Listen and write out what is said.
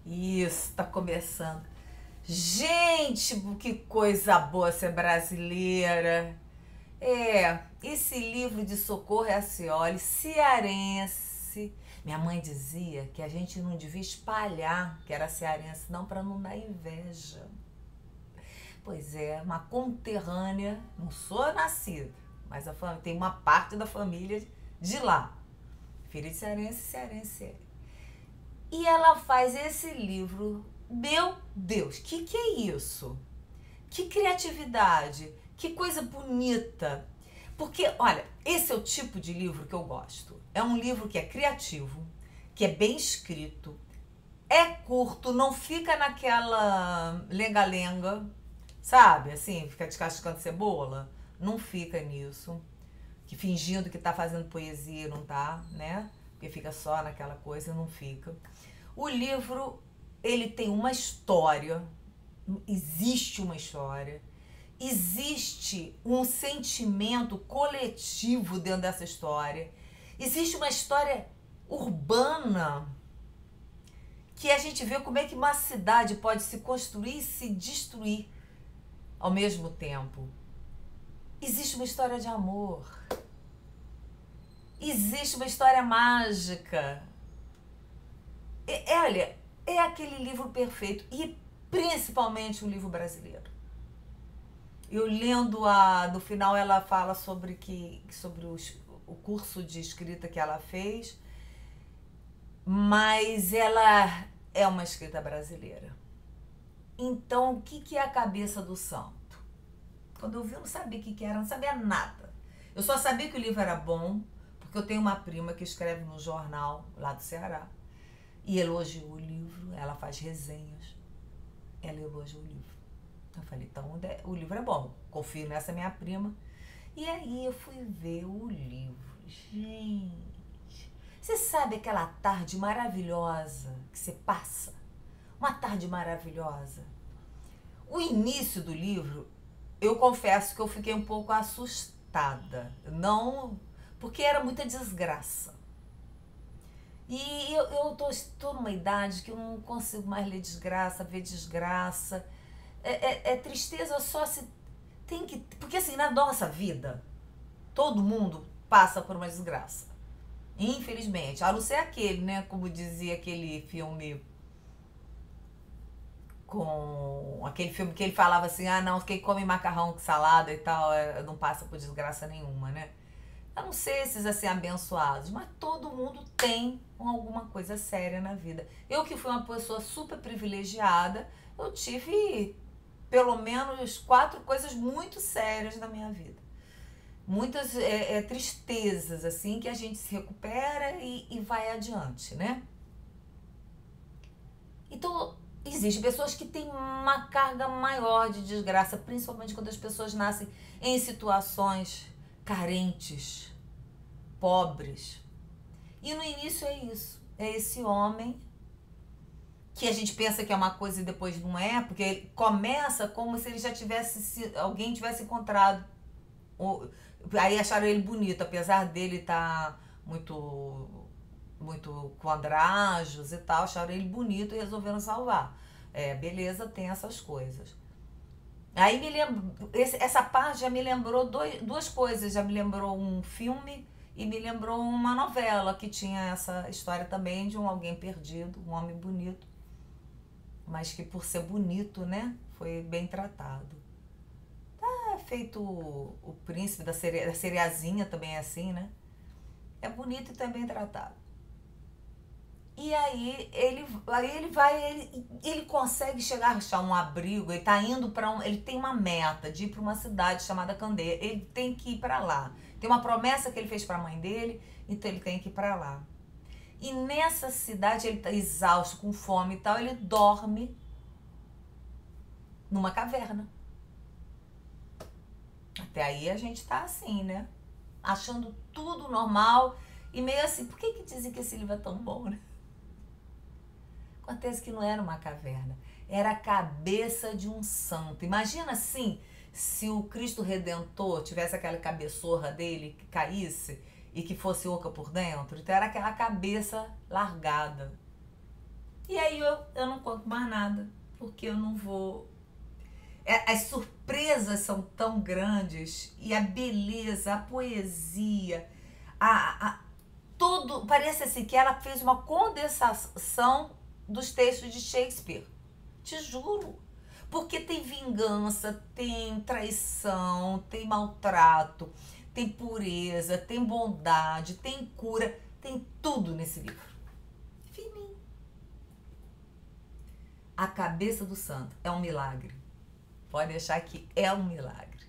Isso, tá começando. Gente, que coisa boa ser brasileira. Esse livro de Socorro Racioli, cearense. Minha mãe dizia que a gente não devia espalhar que era cearense, não, para não dar inveja. Pois é, uma conterrânea, não sou nascida, mas tem uma parte da família de lá. Filha de cearense, cearense é. E ela faz esse livro. Meu Deus, que é isso? Que criatividade, que coisa bonita. Porque, olha, esse é o tipo de livro que eu gosto. É um livro que é criativo, que é bem escrito, é curto, não fica naquela lenga-lenga, sabe? Assim, fica descascando cebola. Não fica nisso. Que fingindo que tá fazendo poesia, não tá, né? Porque fica só naquela coisa, não fica. O livro, ele tem uma história, existe uma história, existe um sentimento coletivo dentro dessa história, existe uma história urbana que a gente vê como é que uma cidade pode se construir e se destruir ao mesmo tempo. Existe uma história de amor, existe uma história mágica. Olha, é aquele livro perfeito e principalmente um livro brasileiro. Eu lendo no final ela fala sobre o curso de escrita que ela fez, mas ela é uma escrita brasileira. Então, o que é a cabeça do santo? Quando eu vi, eu não sabia o que era, não sabia nada. Eu só sabia que o livro era bom, porque eu tenho uma prima que escreve no jornal lá do Ceará. E elogiou o livro, ela faz resenhas, ela elogiou o livro. Eu falei, então o livro é bom, confio nessa minha prima. E aí eu fui ver o livro. Gente, você sabe aquela tarde maravilhosa que você passa? Uma tarde maravilhosa. O início do livro, eu confesso que eu fiquei um pouco assustada. Não, porque era muita desgraça. E eu tô numa idade que eu não consigo mais ler desgraça, ver desgraça. É tristeza só se tem que. Porque assim, na nossa vida, todo mundo passa por uma desgraça. Infelizmente. A não ser aquele, né? Como dizia aquele filme. Com aquele filme que ele falava assim: ah, não, quem come macarrão com salada e tal não passa por desgraça nenhuma, né? Eu não sei esses assim abençoados, mas todo mundo tem alguma coisa séria na vida. Eu que fui uma pessoa super privilegiada, eu tive pelo menos 4 coisas muito sérias na minha vida. Muitas tristezas, assim, que a gente se recupera e vai adiante, né? Então, existem pessoas que têm uma carga maior de desgraça, principalmente quando as pessoas nascem em situações carentes, pobres. E no início é isso. É esse homem que a gente pensa que é uma coisa e depois não é, porque ele começa como se ele já tivesse, alguém tivesse encontrado. Aí acharam ele bonito, apesar dele estar muito com andrajos e tal, acharam ele bonito e resolveram salvar. Beleza, tem essas coisas. Aí essa parte já me lembrou duas coisas, já me lembrou um filme e me lembrou uma novela que tinha essa história também de alguém perdido, um homem bonito, mas que por ser bonito, né, foi bem tratado. É feito o príncipe da Cereazinha também é assim, né? É bonito e também tratado. E aí ele consegue chegar a achar um abrigo, ele tá indo para ele tem uma meta de ir para uma cidade chamada Candeia, ele tem que ir para lá. Tem uma promessa que ele fez para a mãe dele, então ele tem que ir para lá. E nessa cidade ele tá exausto, com fome e tal, ele dorme numa caverna. Até aí a gente tá assim, né? Achando tudo normal e meio assim, por que dizem que esse livro é tão bom, né? Acontece que não era uma caverna, era a cabeça de um santo. Imagina assim, se o Cristo Redentor tivesse aquela cabeçorra dele que caísse e que fosse oca por dentro. Então era aquela cabeça largada. E aí eu não conto mais nada, porque eu não vou... As surpresas são tão grandes, e a beleza, a poesia, tudo, parece assim que ela fez uma condensação dos textos de Shakespeare. Te juro. Porque tem vingança, tem traição, tem maltrato, tem pureza, tem bondade, tem cura, tem tudo nesse livro. Fininho. A cabeça do santo é um milagre. Pode deixar que é um milagre.